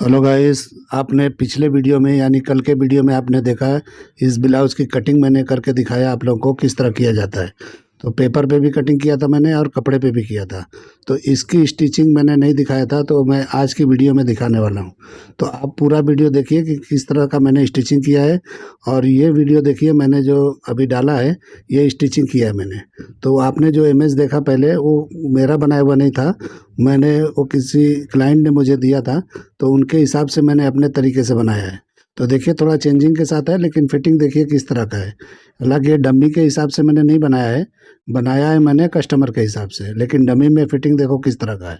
Hello guys, आपने पिछले video में यानी कल के वीडियो में आपने देखा है इस ब्लाउज़ की कटिंग मैंने करके दिखाया आप लोगों को किस तरह किया जाता है। तो पेपर पे भी कटिंग किया था मैंने और कपड़े पे भी किया था। तो इसकी स्टिचिंग मैंने नहीं दिखाया था, तो मैं आज की वीडियो में दिखाने वाला हूँ। तो आप पूरा वीडियो देखिए कि किस तरह का मैंने स्टिचिंग किया है। और ये वीडियो देखिए, मैंने जो अभी डाला है ये स्टिचिंग किया है मैंने। तो आपने जो इमेज देखा पहले वो मेरा बनाया हुआ नहीं था, मैंने वो किसी क्लाइंट ने मुझे दिया था, तो उनके हिसाब से मैंने अपने तरीके से बनाया है। तो देखिए थोड़ा चेंजिंग के साथ है, लेकिन फिटिंग देखिए किस तरह का है। हालांकि ये डमी के हिसाब से मैंने नहीं बनाया है मैंने कस्टमर के हिसाब से, लेकिन डमी में फिटिंग देखो किस तरह का है।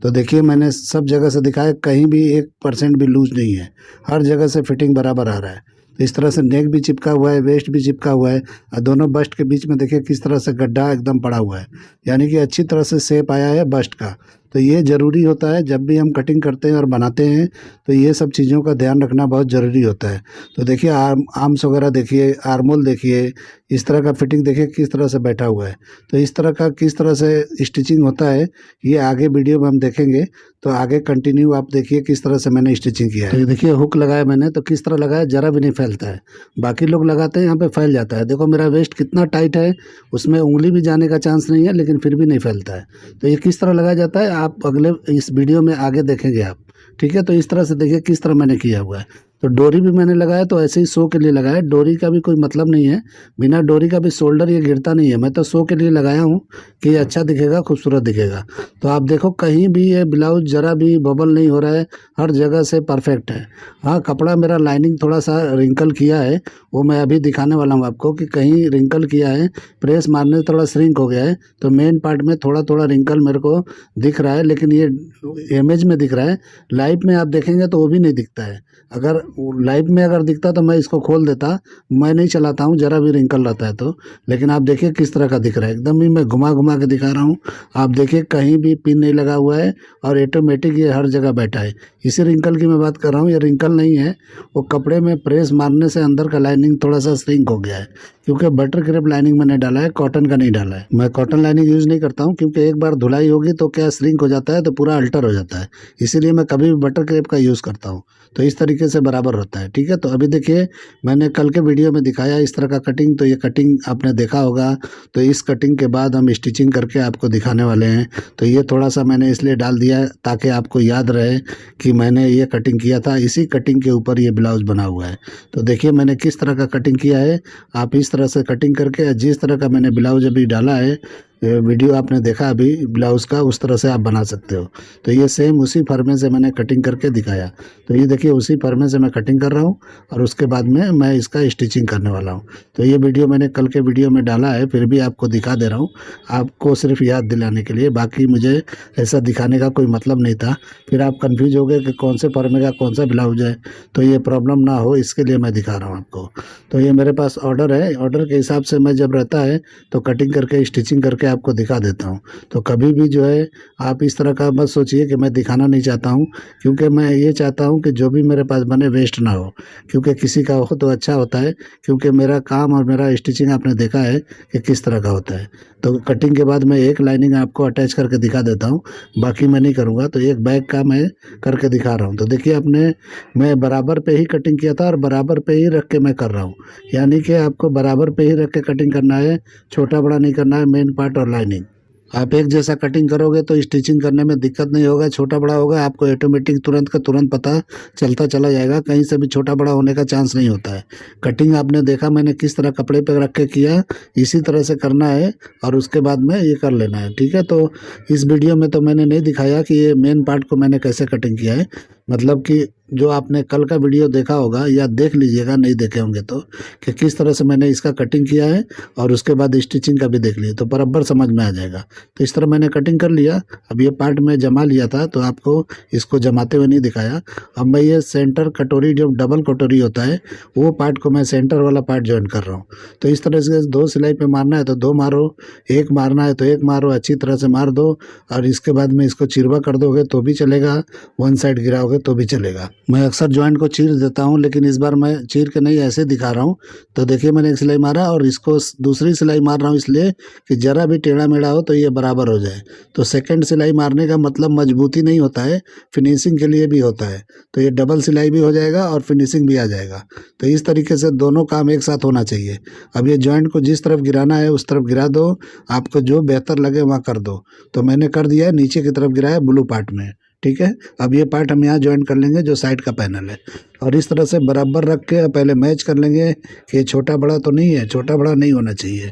तो देखिए मैंने सब जगह से दिखाया, कहीं भी 1% भी लूज नहीं है, हर जगह से फिटिंग बराबर आ रहा है। तो इस तरह से नेक भी चिपका हुआ है, वेस्ट भी चिपका हुआ है, और दोनों बस्ट के बीच में देखिए किस तरह से गड्ढा एकदम पड़ा हुआ है, यानी कि अच्छी तरह से शेप आया है बस्ट का। तो ये ज़रूरी होता है जब भी हम कटिंग करते हैं और बनाते हैं, तो ये सब चीज़ों का ध्यान रखना बहुत ज़रूरी होता है। तो देखिए आर्म्स वगैरह देखिए, आर्मोल देखिए, इस तरह का फिटिंग देखिए किस तरह से बैठा हुआ है। तो इस तरह का किस तरह से स्टिचिंग होता है ये आगे वीडियो में हम देखेंगे। तो आगे कंटिन्यू आप देखिए किस तरह से मैंने स्टिचिंग किया है। तो ये देखिए हुक लगाया मैंने, तो किस तरह लगाया, ज़रा भी नहीं फैलता है। बाकी लोग लगाते हैं यहाँ पे फैल जाता है। देखो मेरा वेस्ट कितना टाइट है, उसमें उंगली भी जाने का चांस नहीं है, लेकिन फिर भी नहीं फैलता है। तो ये किस तरह लगाया जाता है आप अगले इस वीडियो में आगे देखेंगे आप। ठीक है, तो इस तरह से देखिए किस तरह मैंने किया हुआ है। तो डोरी भी मैंने लगाया तो ऐसे ही शो के लिए लगाया, डोरी का भी कोई मतलब नहीं है, बिना डोरी का भी शोल्डर ये गिरता नहीं है। मैं तो शो के लिए लगाया हूँ कि ये अच्छा दिखेगा, खूबसूरत दिखेगा। तो आप देखो कहीं भी ये ब्लाउज ज़रा भी बबल नहीं हो रहा है, हर जगह से परफेक्ट है। हाँ, कपड़ा मेरा लाइनिंग थोड़ा सा रिंकल किया है, वो मैं अभी दिखाने वाला हूँ आपको कि कहीं रिंकल किया है, प्रेस मारने से थोड़ा श्रिंक हो गया है। तो मेन पार्ट में थोड़ा थोड़ा रिंकल मेरे को दिख रहा है, लेकिन ये इमेज में दिख रहा है। लाइव में आप देखेंगे तो वो भी नहीं दिखता है। अगर लाइव में अगर दिखता तो मैं इसको खोल देता, मैं नहीं चलाता हूँ, ज़रा भी रिंकल रहता है तो। लेकिन आप देखिए किस तरह का दिख रहा है, एकदम ही मैं घुमा घुमा के दिखा रहा हूँ। आप देखिए कहीं भी पिन नहीं लगा हुआ है, और ऑटोमेटिक ये हर जगह बैठा है। इसी रिंकल की मैं बात कर रहा हूँ, ये रिंकल नहीं है, वो कपड़े में प्रेस मारने से अंदर का लाइनिंग थोड़ा सा श्रिंक हो गया है। क्योंकि बटर क्रेप लाइनिंग मैंने डाला है, कॉटन का नहीं डाला है। मैं कॉटन लाइनिंग यूज़ नहीं करता हूँ, क्योंकि एक बार धुलाई होगी तो क्या श्रिंक हो जाता है, तो पूरा अल्टर हो जाता है। इसीलिए मैं कभी भी बटर क्रेप का यूज़ करता हूँ, तो इस तरीके से बराबर होता है। ठीक है, तो अभी देखिए मैंने कल के वीडियो में दिखाया इस तरह का कटिंग, तो ये कटिंग आपने देखा होगा। तो इस कटिंग के बाद हम स्टिचिंग करके आपको दिखाने वाले हैं। तो ये थोड़ा सा मैंने इसलिए डाल दिया ताकि आपको याद रहे कि मैंने ये कटिंग किया था, इसी कटिंग के ऊपर ये ब्लाउज बना हुआ है। तो देखिए मैंने किस तरह का कटिंग किया है। आप इस तरह से कटिंग करके जिस तरह का मैंने ब्लाउज अभी डाला है, वीडियो आपने देखा अभी ब्लाउज़ का, उस तरह से आप बना सकते हो। तो ये सेम उसी फर्मे से मैंने कटिंग करके दिखाया। तो ये देखिए उसी फर्मे से मैं कटिंग कर रहा हूँ, और उसके बाद में मैं इसका स्टिचिंग करने वाला हूँ। तो ये वीडियो मैंने कल के वीडियो में डाला है, फिर भी आपको दिखा दे रहा हूँ, आपको सिर्फ याद दिलाने के लिए। बाकी मुझे ऐसा दिखाने का कोई मतलब नहीं था, फिर आप कन्फ्यूज हो गए कि कौन से फर्मे का कौन सा ब्लाउज है। तो ये प्रॉब्लम ना हो इसके लिए मैं दिखा रहा हूँ आपको। तो ये मेरे पास ऑर्डर है, ऑर्डर के हिसाब से मैं जब रहता है तो कटिंग करके स्टिचिंग करके आपको दिखा देता हूँ। तो कभी भी जो है आप इस तरह का मत सोचिए कि मैं दिखाना नहीं चाहता हूँ, क्योंकि मैं ये चाहता हूँ कि जो भी मेरे पास बने वेस्ट ना हो। क्योंकि किसी का हो तो अच्छा होता है, क्योंकि मेरा काम और मेरा स्टिचिंग आपने देखा है कि किस तरह का होता है। तो कटिंग के बाद मैं एक लाइनिंग आपको अटैच करके दिखा देता हूँ, बाकी मैं नहीं करूँगा। तो एक बैग का मैं करके दिखा रहा हूँ। तो देखिए अपने मैं बराबर पे ही कटिंग किया था, और बराबर पे ही रख के मैं कर रहा हूँ, यानी कि आपको बराबर पे ही रख के कटिंग करना है, छोटा बड़ा नहीं करना है। मेन पार्ट और लाइनिंग आप एक जैसा कटिंग करोगे तो स्टिचिंग करने में दिक्कत नहीं होगा। छोटा बड़ा होगा आपको ऑटोमेटिक तुरंत का तुरंत पता चलता चला जाएगा, कहीं से भी छोटा बड़ा होने का चांस नहीं होता है। कटिंग आपने देखा मैंने किस तरह कपड़े पे रख के किया, इसी तरह से करना है, और उसके बाद में ये कर लेना है। ठीक है, तो इस वीडियो में तो मैंने नहीं दिखाया कि ये मेन पार्ट को मैंने कैसे कटिंग किया है, मतलब कि जो आपने कल का वीडियो देखा होगा या देख लीजिएगा, नहीं देखे होंगे तो, कि किस तरह से मैंने इसका कटिंग किया है, और उसके बाद स्टिचिंग का भी देख लिए तो बराबर समझ में आ जाएगा। तो इस तरह मैंने कटिंग कर लिया। अब ये पार्ट मैं जमा लिया था, तो आपको इसको जमाते हुए नहीं दिखाया। अब मैं ये सेंटर कटोरी, जो डबल कटोरी होता है, वो पार्ट को मैं सेंटर वाला पार्ट जॉइन कर रहा हूँ। तो इस तरह से 2 सिलाई पे मारना है तो 2 मारो, एक मारना है तो एक मारो, अच्छी तरह से मार दो। और इसके बाद में इसको चिरवा कर दोगे तो भी चलेगा, वन साइड गिराओगे तो भी चलेगा। मैं अक्सर जॉइंट को चीर देता हूँ, लेकिन इस बार मैं चीर के नहीं ऐसे दिखा रहा हूँ। तो देखिए मैंने एक सिलाई मारा और इसको दूसरी सिलाई मार रहा हूँ इसलिए कि ज़रा भी टेढ़ा मेढ़ा हो तो ये बराबर हो जाए। तो सेकंड सिलाई मारने का मतलब मजबूती नहीं होता है, फिनिशिंग के लिए भी होता है। तो ये डबल सिलाई भी हो जाएगा और फिनिशिंग भी आ जाएगा। तो इस तरीके से दोनों काम एक साथ होना चाहिए। अब ये जॉइंट को जिस तरफ गिराना है उस तरफ गिरा दो, आपको जो बेहतर लगे वहाँ कर दो। तो मैंने कर दिया है, नीचे की तरफ गिराया ब्लू पार्ट में, ठीक है। अब ये पार्ट हम यहाँ ज्वाइन कर लेंगे जो साइड का पैनल है, और इस तरह से बराबर रख के पहले मैच कर लेंगे कि ये छोटा बड़ा तो नहीं है, छोटा बड़ा नहीं होना चाहिए।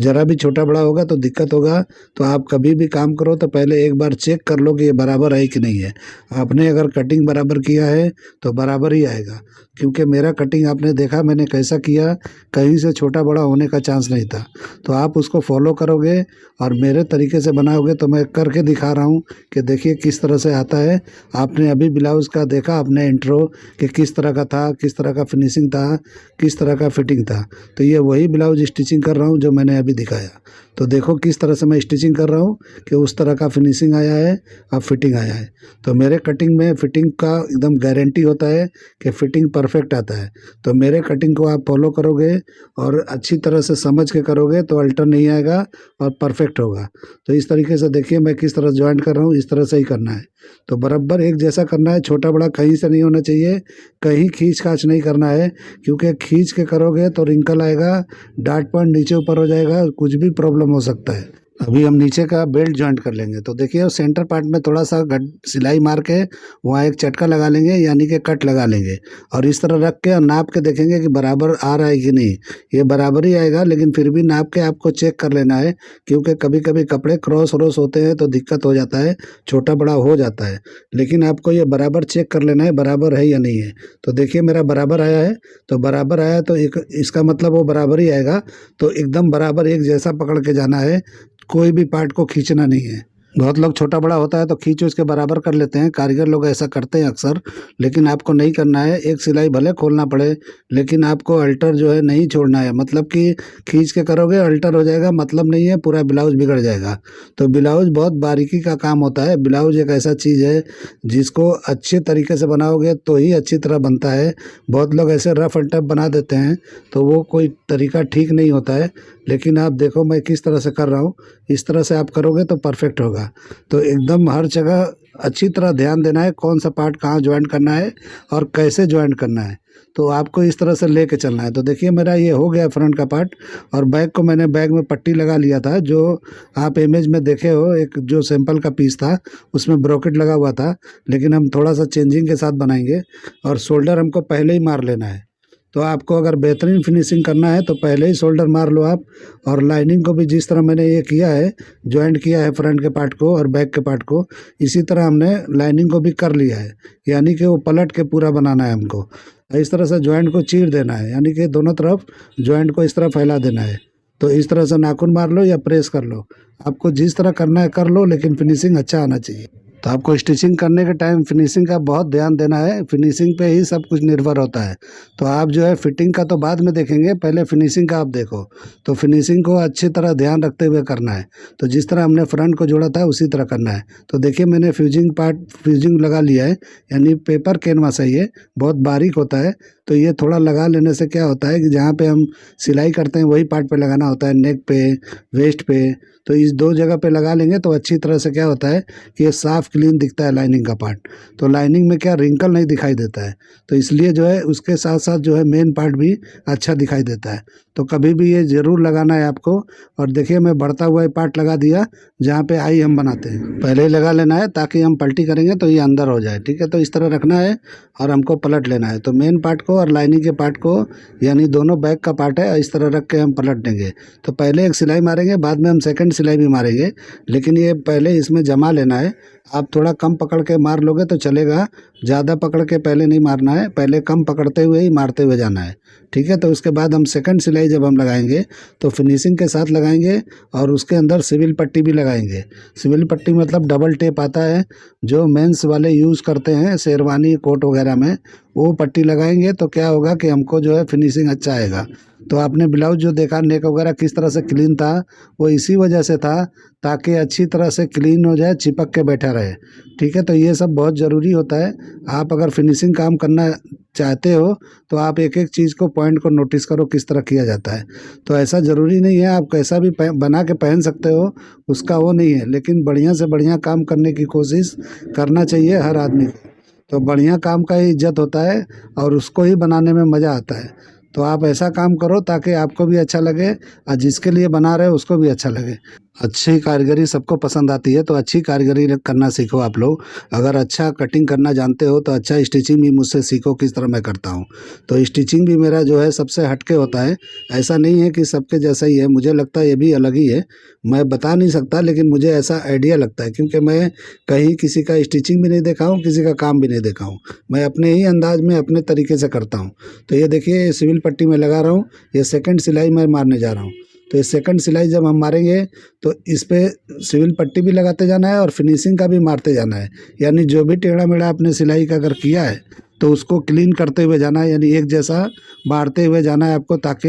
ज़रा भी छोटा बड़ा होगा तो दिक्कत होगा। तो आप कभी भी काम करो तो पहले एक बार चेक कर लो कि ये बराबर है कि नहीं है। आपने अगर कटिंग बराबर किया है तो बराबर ही आएगा, क्योंकि मेरा कटिंग आपने देखा मैंने कैसा किया, कहीं से छोटा बड़ा होने का चांस नहीं था। तो आप उसको फॉलो करोगे और मेरे तरीके से बनाओगे तो मैं करके दिखा रहा हूँ कि देखिए किस तरह से आता है। आपने अभी ब्लाउज़ का देखा अपने इंट्रो कि किस तरह का था, किस तरह का फिनिशिंग था, किस तरह का फिटिंग था। तो ये वही ब्लाउज स्टिचिंग कर रहा हूँ जो मैंने अभी दिखाया। तो देखो किस तरह से मैं स्टिचिंग कर रहा हूँ कि उस तरह का फिनिशिंग आया है, अब फिटिंग आया है। तो मेरे कटिंग में फिटिंग का एकदम गारंटी होता है कि फिटिंग परफेक्ट आता है। तो मेरे कटिंग को आप फॉलो करोगे और अच्छी तरह से समझ के करोगे तो अल्टर नहीं आएगा और परफेक्ट होगा। तो इस तरीके से देखिए मैं किस तरह ज्वाइंट कर रहा हूँ, इस तरह से ही करना है। तो बराबर एक जैसा करना है, छोटा बड़ा कहीं से नहीं होना चाहिए, कहीं खींच खाच नहीं करना है, क्योंकि खींच के करोगे तो रिंकल आएगा, डार्ट पॉइंट नीचे ऊपर हो जाएगा, कुछ भी प्रॉब्लम हो सकता है। अभी हम नीचे का बेल्ट जॉइंट कर लेंगे। तो देखिए सेंटर पार्ट में थोड़ा सा सिलाई मार के वहाँ एक चटका लगा लेंगे, यानी कि कट लगा लेंगे, और इस तरह रख के और नाप के देखेंगे कि बराबर आ रहा है कि नहीं। ये बराबर ही आएगा, लेकिन फिर भी नाप के आपको चेक कर लेना है, क्योंकि कभी कभी कपड़े क्रॉस व्रॉस होते हैं तो दिक्कत हो जाता है, छोटा बड़ा हो जाता है। लेकिन आपको ये बराबर चेक कर लेना है बराबर है या नहीं है। तो देखिए मेरा बराबर आया है, तो बराबर आया तो एक इसका मतलब वो बराबर ही आएगा। तो एकदम बराबर एक जैसा पकड़ के जाना है, कोई भी पार्ट को खींचना नहीं है। बहुत लोग छोटा बड़ा होता है तो खींच उसके बराबर कर लेते हैं, कारीगर लोग ऐसा करते हैं अक्सर, लेकिन आपको नहीं करना है। एक सिलाई भले खोलना पड़े, लेकिन आपको अल्टर जो है नहीं छोड़ना है। मतलब कि खींच के करोगे अल्टर हो जाएगा, मतलब नहीं है, पूरा ब्लाउज बिगड़ जाएगा। तो ब्लाउज बहुत बारीकी का काम होता है। ब्लाउज एक ऐसा चीज़ है जिसको अच्छे तरीके से बनाओगे तो ही अच्छी तरह बनता है। बहुत लोग ऐसे रफ एंड टफ बना देते हैं तो वो कोई तरीका ठीक नहीं होता है। लेकिन आप देखो मैं किस तरह से कर रहा हूँ, इस तरह से आप करोगे तो परफेक्ट होगा। तो एकदम हर जगह अच्छी तरह ध्यान देना है कौन सा पार्ट कहाँ ज्वाइंट करना है और कैसे ज्वाइंट करना है। तो आपको इस तरह से लेके चलना है। तो देखिए मेरा ये हो गया फ्रंट का पार्ट, और बैक को मैंने बैक में पट्टी लगा लिया था, जो आप इमेज में देखे हो। एक जो सैंपल का पीस था उसमें ब्रॉकेट लगा हुआ था, लेकिन हम थोड़ा सा चेंजिंग के साथ बनाएंगे। और शोल्डर हमको पहले ही मार लेना है। तो आपको अगर बेहतरीन फिनिशिंग करना है तो पहले ही शोल्डर मार लो आप। और लाइनिंग को भी जिस तरह मैंने ये किया है, ज्वाइंट किया है फ्रंट के पार्ट को और बैक के पार्ट को, इसी तरह हमने लाइनिंग को भी कर लिया है। यानी कि वो पलट के पूरा बनाना है हमको। इस तरह से ज्वाइंट को चीर देना है, यानी कि दोनों तरफ ज्वाइंट को इस तरह फैला देना है। तो इस तरह से नाखून मार लो या प्रेस कर लो, आपको जिस तरह करना है कर लो, लेकिन फिनिशिंग अच्छा आना चाहिए। तो आपको स्टिचिंग करने के टाइम फिनिशिंग का बहुत ध्यान देना है। फिनिशिंग पे ही सब कुछ निर्भर होता है। तो आप जो है फिटिंग का तो बाद में देखेंगे, पहले फिनिशिंग का आप देखो। तो फिनिशिंग को अच्छी तरह ध्यान रखते हुए करना है। तो जिस तरह हमने फ्रंट को जोड़ा था उसी तरह करना है। तो देखिए मैंने फ्यूजिंग लगा लिया है, यानी पेपर कैनवास है, ये बहुत बारीक होता है। तो ये थोड़ा लगा लेने से क्या होता है कि जहाँ पे हम सिलाई करते हैं वही पार्ट पे लगाना होता है, नेक पे, वेस्ट पे। तो इस दो जगह पे लगा लेंगे तो अच्छी तरह से क्या होता है कि ये साफ़ क्लीन दिखता है लाइनिंग का पार्ट। तो लाइनिंग में क्या रिंकल नहीं दिखाई देता है। तो इसलिए जो है उसके साथ साथ जो है मेन पार्ट भी अच्छा दिखाई देता है। तो कभी भी ये ज़रूर लगाना है आपको। और देखिए मैं बढ़ता हुआ ये पार्ट लगा दिया जहाँ पे आई हम बनाते हैं, पहले ही लगा लेना है ताकि हम पलटी करेंगे तो ये अंदर हो जाए। ठीक है, तो इस तरह रखना है और हमको पलट लेना है। तो मेन पार्ट को और लाइनिंग के पार्ट को, यानी दोनों बैक का पार्ट है, इस तरह रख के हम पलट देंगे। तो पहले एक सिलाई मारेंगे, बाद में हम सेकंड सिलाई भी मारेंगे, लेकिन ये पहले इसमें जमा लेना है। आप थोड़ा कम पकड़ के मार लोगे तो चलेगा, ज़्यादा पकड़ के पहले नहीं मारना है, पहले कम पकड़ते हुए ही मारते हुए जाना है। ठीक है, तो उसके बाद हम सेकंड सिलाई जब हम लगाएंगे तो फिनिशिंग के साथ लगाएंगे और उसके अंदर सिविल पट्टी भी लगाएंगे। सिविल पट्टी मतलब डबल टेप आता है जो मेंस वाले यूज़ करते हैं शेरवानी कोट वगैरह में, वो पट्टी लगाएंगे तो क्या होगा कि हमको जो है फिनिशिंग अच्छा आएगा। तो आपने ब्लाउज जो देखा नेक वगैरह किस तरह से क्लीन था, वो इसी वजह से था ताकि अच्छी तरह से क्लीन हो जाए, चिपक के बैठा रहे। ठीक है, तो ये सब बहुत ज़रूरी होता है। आप अगर फिनिशिंग काम करना चाहते हो तो आप एक एक चीज़ को, पॉइंट को नोटिस करो किस तरह किया जाता है। तो ऐसा ज़रूरी नहीं है आप कैसा भी बना के पहन सकते हो, उसका वो नहीं है, लेकिन बढ़िया से बढ़िया काम करने की कोशिश करना चाहिए हर आदमी को। तो बढ़िया काम का ही इज्जत होता है और उसको ही बनाने में मज़ा आता है। तो आप ऐसा काम करो ताकि आपको भी अच्छा लगे और जिसके लिए बना रहे हो उसको भी अच्छा लगे। अच्छी कारीगरी सबको पसंद आती है, तो अच्छी कारीगरी करना सीखो आप लोग। अगर अच्छा कटिंग करना जानते हो तो अच्छा स्टिचिंग भी मुझसे सीखो किस तरह मैं करता हूँ। तो स्टिचिंग भी मेरा जो है सबसे हटके होता है, ऐसा नहीं है कि सबके जैसा ही है, मुझे लगता है ये भी अलग ही है। मैं बता नहीं सकता लेकिन मुझे ऐसा आइडिया लगता है, क्योंकि मैं कहीं किसी का स्टिचिंग भी नहीं देखा हूँ, किसी का काम भी नहीं देखा हूँ। मैं अपने ही अंदाज में अपने तरीके से करता हूँ। तो ये देखिए, ये सिविल पट्टी में लगा रहा हूँ, ये सेकंड सिलाई मैं मारने जा रहा हूँ। तो ये सेकंड सिलाई जब हम मारेंगे तो इस पे सिविल पट्टी भी लगाते जाना है और फिनिशिंग का भी मारते जाना है। यानी जो भी टेढ़ा मेढ़ा आपने सिलाई का अगर किया है तो उसको क्लीन करते हुए जाना है, यानी एक जैसा बांटते हुए जाना है आपको, ताकि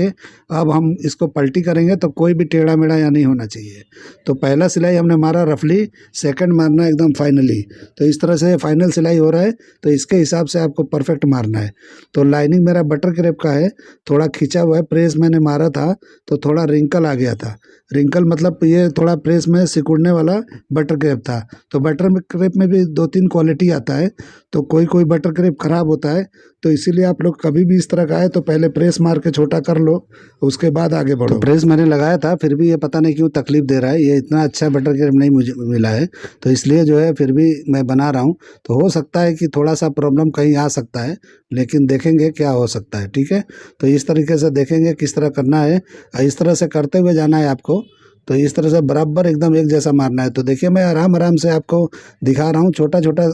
अब हम इसको पलटी करेंगे तो कोई भी टेढ़ा मेढ़ा यहाँ नहीं होना चाहिए। तो पहला सिलाई हमने मारा रफली, सेकंड मारना है एकदम फाइनली। तो इस तरह से फाइनल सिलाई हो रहा है, तो इसके हिसाब से आपको परफेक्ट मारना है। तो लाइनिंग मेरा बटर क्रेप का है, थोड़ा खींचा हुआ है, प्रेस मैंने मारा था तो थोड़ा रिंकल आ गया था। रिंकल मतलब ये थोड़ा प्रेस में सिकुड़ने वाला बटर क्रेप था। तो बटर क्रेप में भी 2-3 क्वालिटी आता है, तो कोई कोई बटर क्रेप खराब होता है। तो इसीलिए आप लोग कभी भी इस तरह का है तो पहले प्रेस मार के छोटा कर लो, उसके बाद आगे बढ़ो। तो प्रेस मैंने लगाया था, फिर भी ये पता नहीं क्यों तकलीफ दे रहा है, ये इतना अच्छा बटर क्रेप नहीं मुझे मिला है, तो इसलिए जो है फिर भी मैं बना रहा हूँ। तो हो सकता है कि थोड़ा सा प्रॉब्लम कहीं आ सकता है, लेकिन देखेंगे क्या हो सकता है। ठीक है, तो इस तरीके से देखेंगे किस तरह करना है, इस तरह से करते हुए जाना है आपको। तो इस तरह से बराबर एकदम एक जैसा मारना है। तो देखिए, मैं आराम आराम से आपको दिखा रहा हूँ, छोटा छोटा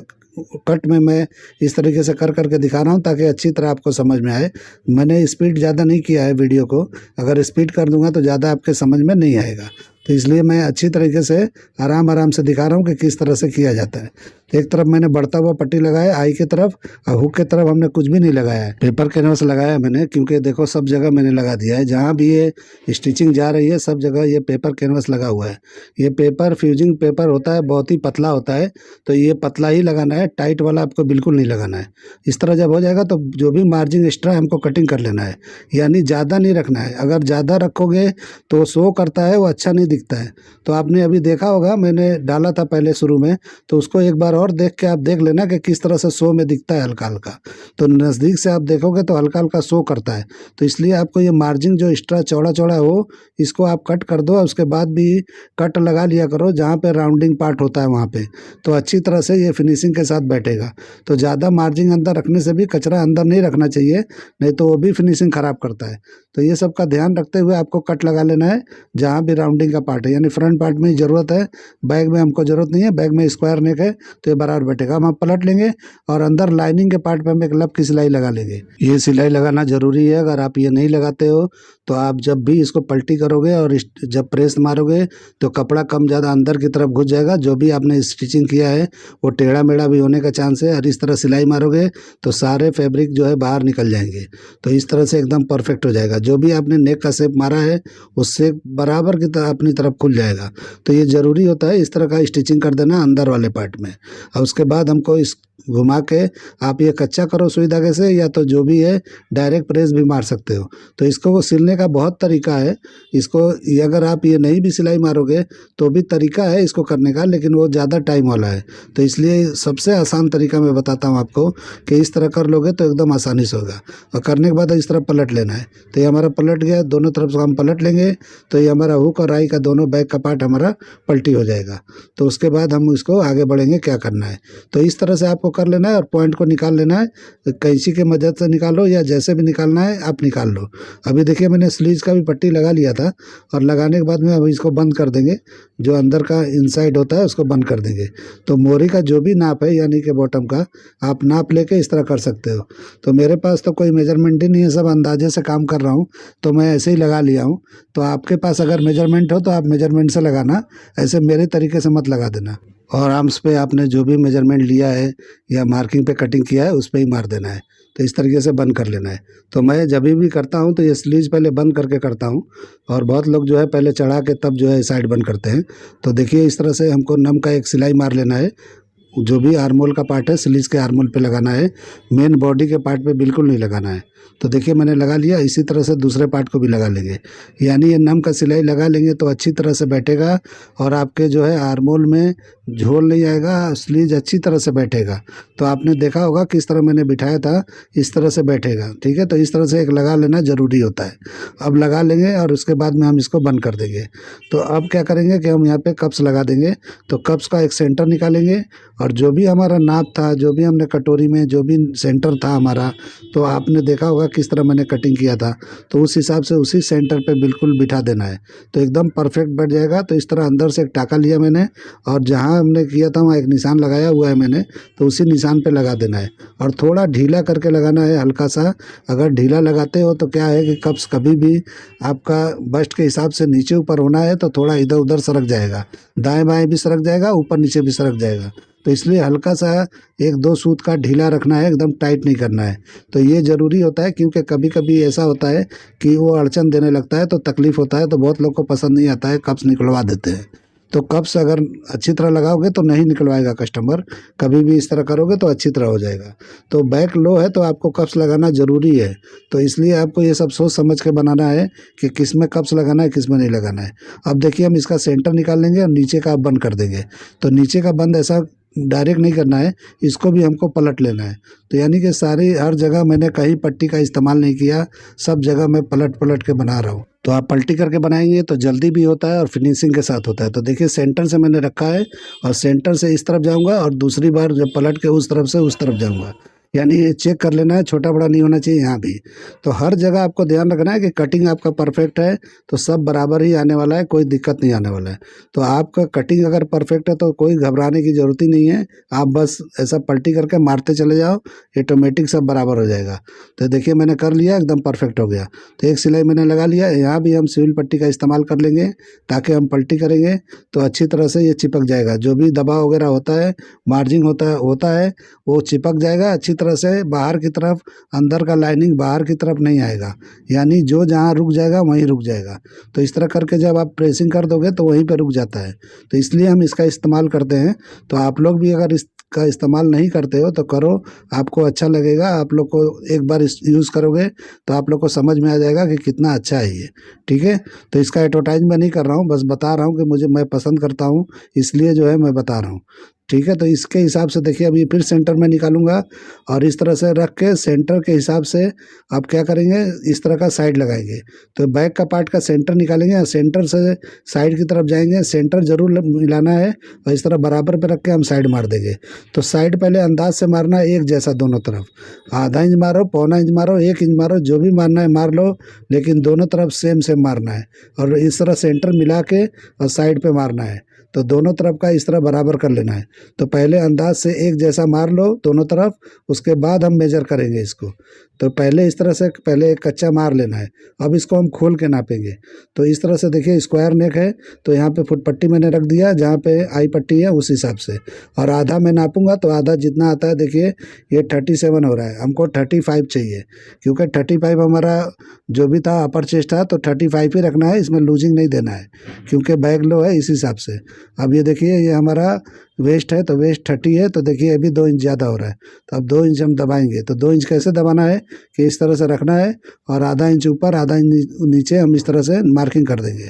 कट में मैं इस तरीके से कर करके दिखा रहा हूँ ताकि अच्छी तरह आपको समझ में आए। मैंने स्पीड ज़्यादा नहीं किया है वीडियो को, अगर स्पीड कर दूंगा तो ज़्यादा आपके समझ में नहीं आएगा। तो इसलिए मैं अच्छी तरीके से आराम आराम से दिखा रहा हूँ कि किस तरह से किया जाता है। एक तरफ मैंने बढ़ता हुआ पट्टी लगाया आई की तरफ, और हुक की तरफ हमने कुछ भी नहीं लगाया है, पेपर कैनवस लगाया है मैंने, क्योंकि देखो सब जगह मैंने लगा दिया है, जहाँ भी ये स्टिचिंग जा रही है सब जगह ये पेपर कैनवस लगा हुआ है। ये पेपर फ्यूजिंग पेपर होता है, बहुत ही पतला होता है, तो ये पतला ही लगाना है, टाइट वाला आपको बिल्कुल नहीं लगाना है। इस तरह जब हो जाएगा तो जो भी मार्जिन एक्स्ट्रा हमको कटिंग कर लेना है, यानी ज़्यादा नहीं रखना है। अगर ज़्यादा रखोगे तो शो करता है, वो अच्छा नहीं दिखता है। तो आपने अभी देखा होगा, मैंने डाला था पहले शुरू में, तो उसको एक बार और देख के आप देख लेना कि किस तरह से शो में दिखता है हल्का हल्का। तो नज़दीक से आप देखोगे तो हल्का हल्का शो करता है। तो इसलिए आपको ये मार्जिन जो एक्स्ट्रा चौड़ा चौड़ा हो, इसको आप कट कर दो, और उसके बाद भी कट लगा लिया करो जहाँ पे राउंडिंग पार्ट होता है वहाँ पे, तो अच्छी तरह से ये फिनिशिंग के साथ बैठेगा। तो ज़्यादा मार्जिन अंदर रखने से भी, कचरा अंदर नहीं रखना चाहिए, नहीं तो वो भी फिनिशिंग ख़राब करता है। तो ये सब का ध्यान रखते हुए आपको कट लगा लेना है जहाँ भी राउंडिंग का पार्ट है, यानी फ्रंट पार्ट में ही ज़रूरत है, बैक में हमको ज़रूरत नहीं है। बैक में स्क्वायर नेक है तो ये बराबर बैठेगा। हम पलट लेंगे और अंदर लाइनिंग के पार्ट पे हम एक लब की सिलाई लगा लेंगे। ये सिलाई लगाना ज़रूरी है, अगर आप ये नहीं लगाते हो तो आप जब भी इसको पलटी करोगे और जब प्रेस मारोगे तो कपड़ा कम ज़्यादा अंदर की तरफ घुस जाएगा। जो भी आपने स्टिचिंग किया है वो टेढ़ा मेढ़ा भी होने का चांस है, और इस तरह सिलाई मारोगे तो सारे फैब्रिक जो है बाहर निकल जाएंगे। तो इस तरह से एकदम परफेक्ट हो जाएगा। जो भी आपने नेक का शेप मारा है उससे बराबर की तरह अपनी तरफ खुल जाएगा। तो ये ज़रूरी होता है इस तरह का स्टिचिंग कर देना अंदर वाले पार्ट में। और उसके बाद हमको इस घुमा के आप ये कच्चा करो सुई धागे से, या तो जो भी है डायरेक्ट प्रेस भी मार सकते हो। तो इसको सिलने का बहुत तरीका है। इसको ये अगर आप ये नहीं भी सिलाई मारोगे तो भी तरीका है इसको करने का, लेकिन वो ज़्यादा टाइम वाला है। तो इसलिए सबसे आसान तरीका मैं बताता हूँ आपको कि इस तरह कर लोगे तो एकदम आसानी से होगा। और करने के बाद इस तरह पलट लेना है। तो ये हमारा पलट गया, दोनों तरफ से हम पलट लेंगे तो ये हमारा हुक और आई का दोनों बैक का पार्ट हमारा पलटी हो जाएगा। तो उसके बाद हम इसको आगे बढ़ेंगे क्या करना है। तो इस तरह से आपको कर लेना है और पॉइंट को निकाल लेना है। कैंची के मदद से निकालो या जैसे भी निकालना है आप निकाल लो। अभी देखिए, मैंने स्लीव्स का भी पट्टी लगा लिया था, और लगाने के बाद में अभी इसको बंद कर देंगे। जो अंदर का इनसाइड होता है उसको बंद कर देंगे। तो मोरी का जो भी नाप है यानी कि बॉटम का, आप नाप लेके इस तरह कर सकते हो। तो मेरे पास तो कोई मेजरमेंट ही नहीं है, सब अंदाजे से काम कर रहा हूँ, तो मैं ऐसे ही लगा लिया हूँ। तो आपके पास अगर मेजरमेंट हो तो आप मेजरमेंट से लगाना, ऐसे मेरे तरीके से मत लगा देना। और आर्म्स पे आपने जो भी मेजरमेंट लिया है या मार्किंग पे कटिंग किया है उस पे ही मार देना है। तो इस तरीके से बंद कर लेना है। तो मैं जब भी करता हूँ तो ये स्लीव्स पहले बंद करके करता हूँ, और बहुत लोग जो है पहले चढ़ा के तब जो है साइड बंद करते हैं। तो देखिए इस तरह से हमको नम का एक सिलाई मार लेना है। जो भी आर्मोल का पार्ट है स्लीव्स के आर्मोल पे लगाना है, मेन बॉडी के पार्ट पे बिल्कुल नहीं लगाना है। तो देखिए मैंने लगा लिया, इसी तरह से दूसरे पार्ट को भी लगा लेंगे। यानी ये नम का सिलाई लगा लेंगे तो अच्छी तरह से बैठेगा, और आपके जो है आर्मोल में झोल नहीं आएगा, स्लीव्स अच्छी तरह से बैठेगा। तो आपने देखा होगा किस तरह मैंने बिठाया था, इस तरह से बैठेगा। ठीक है, तो इस तरह से एक लगा लेना ज़रूरी होता है। अब लगा लेंगे और उसके बाद में हम इसको बंद कर देंगे। तो अब क्या करेंगे कि हम यहाँ पे कप्स लगा देंगे। तो कप्स का एक सेंटर निकालेंगे, और जो भी हमारा नाप था, जो भी हमने कटोरी में जो भी सेंटर था हमारा, तो आपने देखा होगा किस तरह मैंने कटिंग किया था, तो उस हिसाब से उसी सेंटर पे बिल्कुल बिठा देना है। तो एकदम परफेक्ट बैठ जाएगा। तो इस तरह अंदर से एक टाका लिया मैंने, और जहाँ हमने किया था वहाँ एक निशान लगाया हुआ है मैंने, तो उसी निशान पे लगा देना है। और थोड़ा ढीला करके लगाना है, हल्का सा। अगर ढीला लगाते हो तो क्या है कि कप्स कभी भी आपका बस्ट के हिसाब से नीचे ऊपर होना है तो थोड़ा इधर उधर सरक जाएगा, दाएं बाएं भी सरक जाएगा, ऊपर नीचे भी सरक जाएगा। तो इसलिए हल्का सा एक दो सूत का ढीला रखना है, एकदम टाइट नहीं करना है। तो ये ज़रूरी होता है, क्योंकि कभी कभी ऐसा होता है कि वो अड़चन देने लगता है तो तकलीफ़ होता है, तो बहुत लोग को पसंद नहीं आता है, कप्स निकलवा देते हैं। तो कप्स अगर अच्छी तरह लगाओगे तो नहीं निकलवाएगा कस्टमर, कभी भी इस तरह करोगे तो अच्छी तरह हो जाएगा। तो बैक लो है तो आपको कप्स लगाना ज़रूरी है। तो इसलिए आपको ये सब सोच समझ के बनाना है कि किस में कप्स लगाना है, किस में नहीं लगाना है। अब देखिए हम इसका सेंटर निकाल लेंगे और नीचे का बंद कर देंगे। तो नीचे का बंद ऐसा डायरेक्ट नहीं करना है, इसको भी हमको पलट लेना है। तो यानी कि सारी हर जगह मैंने कहीं पट्टी का इस्तेमाल नहीं किया, सब जगह मैं पलट पलट के बना रहा हूँ। तो आप पलटी करके बनाएंगे तो जल्दी भी होता है और फिनिशिंग के साथ होता है। तो देखिए सेंटर से मैंने रखा है, और सेंटर से इस तरफ जाऊंगा, और दूसरी बार जब पलट के उस तरफ से उस तरफ जाऊंगा। यानी ये चेक कर लेना है, छोटा बड़ा नहीं होना चाहिए यहाँ भी। तो हर जगह आपको ध्यान रखना है कि कटिंग आपका परफेक्ट है तो सब बराबर ही आने वाला है, कोई दिक्कत नहीं आने वाला है। तो आपका कटिंग अगर परफेक्ट है तो कोई घबराने की ज़रूरत ही नहीं है। आप बस ऐसा पलटी करके मारते चले जाओ, ऑटोमेटिक सब बराबर हो जाएगा। तो देखिए मैंने कर लिया, एकदम परफेक्ट हो गया। तो एक सिलाई मैंने लगा लिया। यहाँ भी हम सिविल पट्टी का इस्तेमाल कर लेंगे, ताकि हम पलटी करेंगे तो अच्छी तरह से ये चिपक जाएगा। जो भी दबाव वगैरह होता है, मार्जिंग होता है, वो चिपक जाएगा अच्छी तरह से बाहर की तरफ। अंदर का लाइनिंग बाहर की तरफ नहीं आएगा, यानी जो जहाँ रुक जाएगा वहीं रुक जाएगा। तो इस तरह करके जब आप प्रेसिंग कर दोगे तो वहीं पे रुक जाता है। तो इसलिए हम इसका इस्तेमाल करते हैं। तो आप लोग भी अगर इसका इस्तेमाल नहीं करते हो तो करो, आपको अच्छा लगेगा। आप लोग को एक बार यूज़ करोगे तो आप लोग को समझ में आ जाएगा कि कितना अच्छा है ये। ठीक है, तो इसका एडवर्टाइज मैं नहीं कर रहा हूँ, बस बता रहा हूँ कि मैं पसंद करता हूँ, इसलिए जो है मैं बता रहा हूँ। ठीक है, तो इसके हिसाब से देखिए अभी फिर सेंटर में निकालूंगा, और इस तरह से रख के सेंटर के हिसाब से आप क्या करेंगे, इस तरह का साइड लगाएंगे। तो बैक का पार्ट का सेंटर निकालेंगे और सेंटर से साइड की तरफ जाएंगे। सेंटर जरूर मिलाना है, और इस तरह बराबर पे रख के हम साइड मार देंगे। तो साइड पहले अंदाज से मारना है, एक जैसा दोनों तरफ। आधा इंच मारो, पौना इंच मारो, 1 इंच मारो, जो भी मारना है मार लो, लेकिन दोनों तरफ सेम सेम मारना है। और इस तरह सेंटर मिला के और साइड पे मारना है। तो दोनों तरफ का इस तरह बराबर कर लेना है। तो पहले अंदाज से एक जैसा मार लो दोनों तरफ, उसके बाद हम मेजर करेंगे इसको। तो पहले इस तरह से पहले एक कच्चा मार लेना है। अब इसको हम खोल के नापेंगे। तो इस तरह से देखिए स्क्वायर नेक है, तो यहाँ पे फुट पट्टी मैंने रख दिया, जहाँ पे आई पट्टी है उस हिसाब से। और आधा मैं नापूंगा, तो आधा जितना आता है देखिए ये 37 हो रहा है, हमको 35 चाहिए। क्योंकि 35 हमारा जो भी था अपर चेस्ट था, तो 35 ही रखना है, इसमें लूजिंग नहीं देना है, क्योंकि बैक लो है इस हिसाब से। अब ये देखिए ये हमारा वेस्ट है, तो वेस्ट 30 है, तो देखिए अभी 2 इंच ज़्यादा हो रहा है। तो अब 2 इंच हम दबाएंगे। तो 2 इंच कैसे दबाना है कि इस तरह से रखना है, और आधा इंच ऊपर आधा इंच नीचे हम इस तरह से मार्किंग कर देंगे।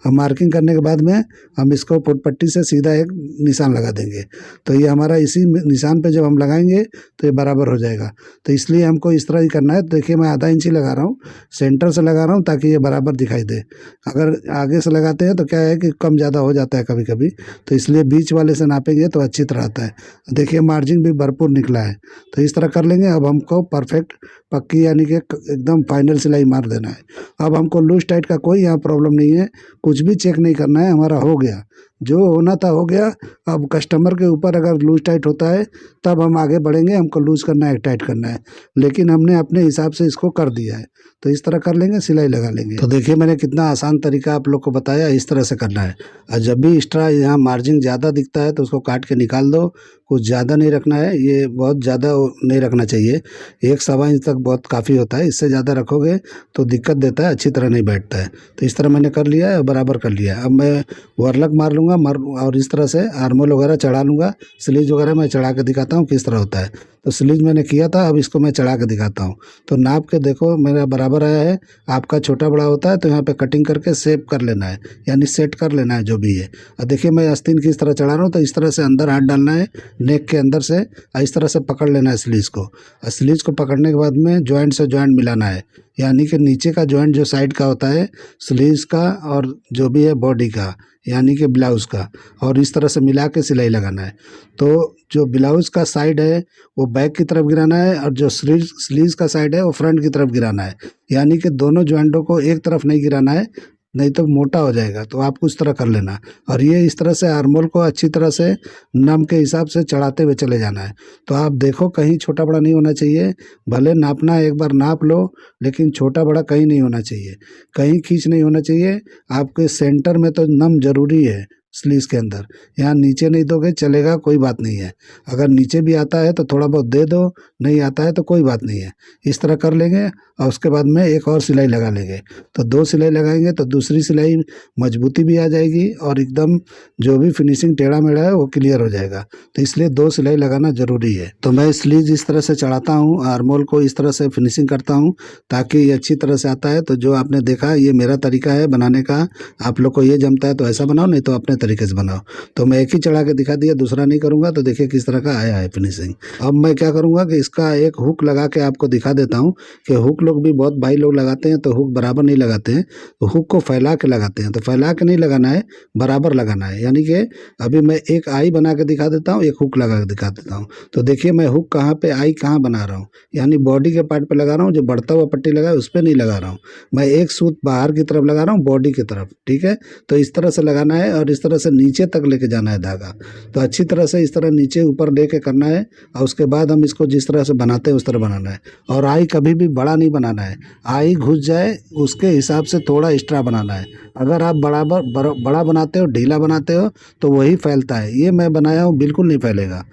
अब मार्किंग करने के बाद में हम इसको फुट पट्टी से सीधा एक निशान लगा देंगे। तो ये हमारा इसी निशान पे जब हम लगाएंगे तो ये बराबर हो जाएगा। तो इसलिए हमको इस तरह ही करना है। तो देखिए मैं आधा इंच ही लगा रहा हूँ, सेंटर से लगा रहा हूँ ताकि ये बराबर दिखाई दे। अगर आगे से लगाते हैं तो क्या है कि कम ज़्यादा हो जाता है कभी कभी, तो इसलिए बीच वाले से नापेंगे तो अच्छी तरह आता है। देखिए मार्जिन भी भरपूर निकला है। तो इस तरह कर लेंगे। अब हमको परफेक्ट पक्की यानी कि एकदम फाइनल सिलाई मार देना है। अब हमको लूज टाइट का कोई यहाँ प्रॉब्लम नहीं है, कुछ भी चेक नहीं करना है, हमारा हो गया। जो होना था हो गया। अब कस्टमर के ऊपर अगर लूज टाइट होता है तब हम आगे बढ़ेंगे, हमको लूज करना है टाइट करना है, लेकिन हमने अपने हिसाब से इसको कर दिया है। तो इस तरह कर लेंगे, सिलाई लगा लेंगे। तो देखिए मैंने कितना आसान तरीका आप लोग को बताया, इस तरह से करना है। और जब भी एक्स्ट्रा यहाँ मार्जिन ज़्यादा दिखता है तो उसको काट के निकाल दो। कुछ ज़्यादा नहीं रखना है, ये बहुत ज़्यादा नहीं रखना चाहिए, 1 सवा इंच तक बहुत काफ़ी होता है। इससे ज़्यादा रखोगे तो दिक्कत देता है, अच्छी तरह नहीं बैठता है। तो इस तरह मैंने कर लिया है, बराबर कर लिया है। अब मैं वर्लक मार लूँगा और इस तरह से आर्मोल वगैरह चढ़ा लूँगा। स्लीज वगैरह मैं चढ़ा के दिखाता हूँ किस तरह होता है। तो स्लीज मैंने किया था, अब इसको मैं चढ़ा के दिखाता हूँ। तो नाप के देखो मेरा बराबर आया है। आपका छोटा बड़ा होता है तो यहाँ पे कटिंग करके शेप कर लेना है, यानी सेट कर लेना है जो भी है। और देखिए मैं आस्तीन किस तरह चढ़ा रहा हूँ, तो इस तरह से अंदर हाथ डालना है नेक के अंदर से, और इस तरह से पकड़ लेना है स्लीज को। और स्लीज को पकड़ने के बाद में जॉइंट से जॉइंट मिलाना है, यानी कि नीचे का जॉइंट जो साइड का होता है स्लीव्स का और जो भी है बॉडी का, यानी कि ब्लाउज़ का, और इस तरह से मिला के सिलाई लगाना है। तो जो ब्लाउज़ का साइड है वो बैक की तरफ गिराना है, और जो स्लीव्स का साइड है वो फ्रंट की तरफ गिराना है, यानी कि दोनों जॉइंटों को एक तरफ नहीं गिराना है, नहीं तो मोटा हो जाएगा। तो आपको इस तरह कर लेना। और ये इस तरह से आर्मोल को अच्छी तरह से नम के हिसाब से चढ़ाते हुए चले जाना है। तो आप देखो कहीं छोटा बड़ा नहीं होना चाहिए, भले नापना है एक बार नाप लो, लेकिन छोटा बड़ा कहीं नहीं होना चाहिए, कहीं खींच नहीं होना चाहिए। आपके सेंटर में तो नम जरूरी है स्लीव्स के अंदर, यहाँ नीचे नहीं दोगे चलेगा, कोई बात नहीं है। अगर नीचे भी आता है तो थोड़ा बहुत दे दो, नहीं आता है तो कोई बात नहीं है। इस तरह कर लेंगे और उसके बाद में एक और सिलाई लगा लेंगे। तो 2 सिलाई लगाएंगे तो दूसरी सिलाई मजबूती भी आ जाएगी, और एकदम जो भी फिनिशिंग टेढ़ा मेढ़ा है वो क्लियर हो जाएगा। तो इसलिए 2 सिलाई लगाना ज़रूरी है। तो मैं स्लीव इस तरह से चढ़ाता हूँ, आर्मोल को इस तरह से फिनिशिंग करता हूँ ताकि ये अच्छी तरह से आता है। तो जो आपने देखा ये मेरा तरीका है बनाने का। आप लोग को ये जमता है तो ऐसा बनाओ, नहीं तो अपने तरीके से बनाओ। तो मैं एक ही चढ़ा के दिखा दिया, दूसरा नहीं करूँगा। तो देखिए किस तरह का आया है फिनिशिंग। अब मैं क्या करूँगा कि इसका एक हुक लगा के आपको दिखा देता हूँ कि हुक लोग भी बहुत भाई लोग लगाते हैं तो हुक बराबर नहीं लगाते हैं, तो हुक को फैला के लगाते हैं। तो फैला के नहीं लगाना है, बराबर लगाना है। यानी कि अभी मैं एक आई बना के दिखा देता हूँ, एक हुक लगा के दिखा देता हूँ। तो देखिए मैं हुक कहाँ पे, आई कहाँ बना रहा हूँ, यानी बॉडी के पार्ट पे लगा रहा हूँ। जो बढ़ता हुआ पट्टी लगा है उस पर नहीं लगा रहा हूँ, मैं एक सूत बाहर की तरफ लगा रहा हूँ, बॉडी की तरफ। ठीक है, तो इस तरह से लगाना है और इस तरह से नीचे तक लेके जाना है धागा। तो अच्छी तरह से इस तरह नीचे ऊपर लेके करना है, और उसके बाद हम इसको जिस तरह से बनाते हैं उस तरह बनाना है। और आई कभी भी बड़ा नहीं बनाना है, आई घुस जाए उसके हिसाब से थोड़ा एक्स्ट्रा बनाना है। अगर आप बड़ा बनाते हो, ढीला बनाते हो, तो वही फैलता है। ये मैं बनाया हूँ बिल्कुल नहीं फैलेगा।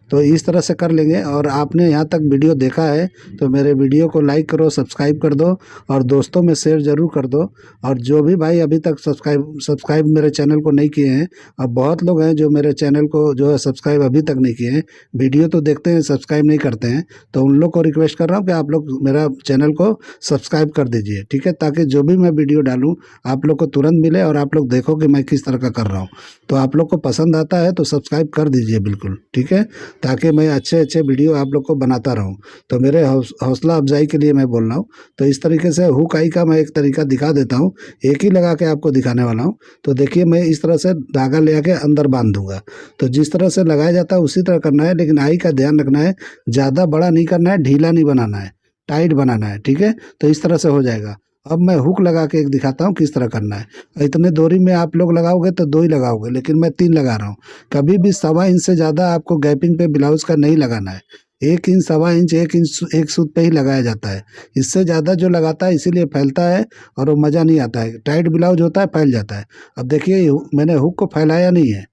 तो इस तरह से कर लेंगे। और आपने यहाँ तक वीडियो देखा है तो मेरे वीडियो को लाइक करो, सब्सक्राइब कर दो, और दोस्तों में शेयर ज़रूर कर दो। और जो भी भाई अभी तक सब्सक्राइब मेरे चैनल को नहीं किए हैं, और बहुत लोग हैं जो मेरे चैनल को जो है सब्सक्राइब अभी तक नहीं किए हैं, वीडियो तो देखते हैं सब्सक्राइब नहीं करते हैं, तो उन लोग को रिक्वेस्ट कर रहा हूँ कि आप लोग मेरा चैनल को सब्सक्राइब कर दीजिए। ठीक है, ताकि जो भी मैं वीडियो डालूँ आप लोग को तुरंत मिले और आप लोग देखो कि मैं किस तरह का कर रहा हूँ। तो आप लोग को पसंद आता है तो सब्सक्राइब कर दीजिए बिल्कुल। ठीक है, ताकि मैं अच्छे अच्छे वीडियो आप लोग को बनाता रहूं। तो मेरे हौसला अफजाई के लिए मैं बोल रहा हूँ। तो इस तरीके से हुक आई का मैं एक तरीका दिखा देता हूँ, एक ही लगा के आपको दिखाने वाला हूँ। तो देखिए मैं इस तरह से धागा ले आके अंदर बांध दूंगा। तो जिस तरह से लगाया जाता है उसी तरह करना है, लेकिन आई का ध्यान रखना है, ज़्यादा बड़ा नहीं करना है, ढीला नहीं बनाना है, टाइट बनाना है। ठीक है, तो इस तरह से हो जाएगा। अब मैं हुक लगा के एक दिखाता हूँ किस तरह करना है। इतने दूरी में आप लोग लगाओगे तो 2 ही लगाओगे, लेकिन मैं 3 लगा रहा हूँ। कभी भी 1.25 इंच से ज़्यादा आपको गैपिंग पे ब्लाउज का नहीं लगाना है। 1 इंच, 1.25 इंच, 1 इंच एक सूत पे ही लगाया जाता है। इससे ज़्यादा जो लगाता है इसीलिए फैलता है और वो मज़ा नहीं आता है। टाइट ब्लाउज होता है फैल जाता है। अब देखिए मैंने हुक को फैलाया नहीं है,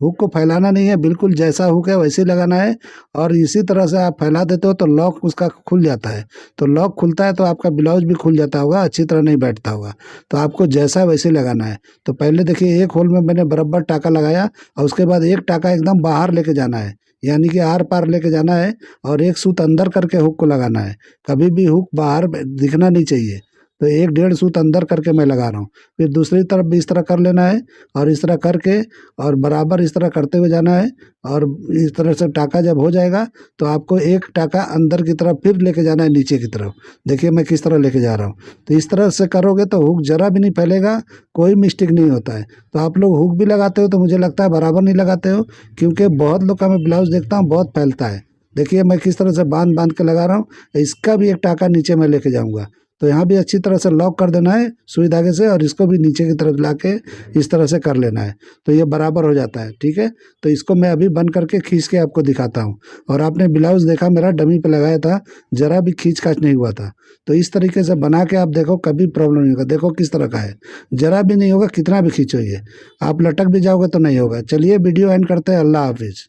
हुक को फैलाना नहीं है, बिल्कुल जैसा हुक है वैसे ही लगाना है। और इसी तरह से आप फैला देते हो तो लॉक उसका खुल जाता है। तो लॉक खुलता है तो आपका ब्लाउज भी खुल जाता होगा, अच्छी तरह नहीं बैठता होगा। तो आपको जैसा वैसे लगाना है। तो पहले देखिए एक होल में मैंने बराबर टाका लगाया, और उसके बाद एक टाका एकदम बाहर लेके जाना है, यानी कि आर पार लेके जाना है, और एक सूत अंदर करके हुक को लगाना है। कभी भी हुक बाहर दिखना नहीं चाहिए। तो 1.5 सूत अंदर करके मैं लगा रहा हूँ। फिर दूसरी तरफ भी इस तरह कर लेना है, और इस तरह करके और बराबर इस तरह करते हुए जाना है। और इस तरह से टाका जब हो जाएगा तो आपको एक टाका अंदर की तरफ फिर लेके जाना है नीचे की तरफ। देखिए मैं किस तरह लेके जा रहा हूँ। तो इस तरह से करोगे तो हुक जरा भी नहीं फैलेगा, कोई मिस्टेक नहीं होता है। तो आप लोग हुक भी लगाते हो तो मुझे लगता है बराबर नहीं लगाते हो, क्योंकि बहुत लोग का मैं ब्लाउज देखता हूँ बहुत फैलता है। देखिए मैं किस तरह से बांध बांध के लगा रहा हूँ। इसका भी एक टाका नीचे मैं लेके जाऊँगा। तो यहाँ भी अच्छी तरह से लॉक कर देना है सुई धागे से, और इसको भी नीचे की तरफ लाके इस तरह से कर लेना है, तो ये बराबर हो जाता है। ठीक है, तो इसको मैं अभी बंद करके खींच के आपको दिखाता हूँ। और आपने ब्लाउज देखा मेरा डमी पे लगाया था, जरा भी खींच खाच नहीं हुआ था। तो इस तरीके से बना के आप देखो, कभी प्रॉब्लम नहीं होगा। देखो किस तरह का है, जरा भी नहीं होगा, कितना भी खींचो ये। आप लटक भी जाओगे तो नहीं होगा। चलिए वीडियो एंड करते हैं। अल्लाह हाफिज।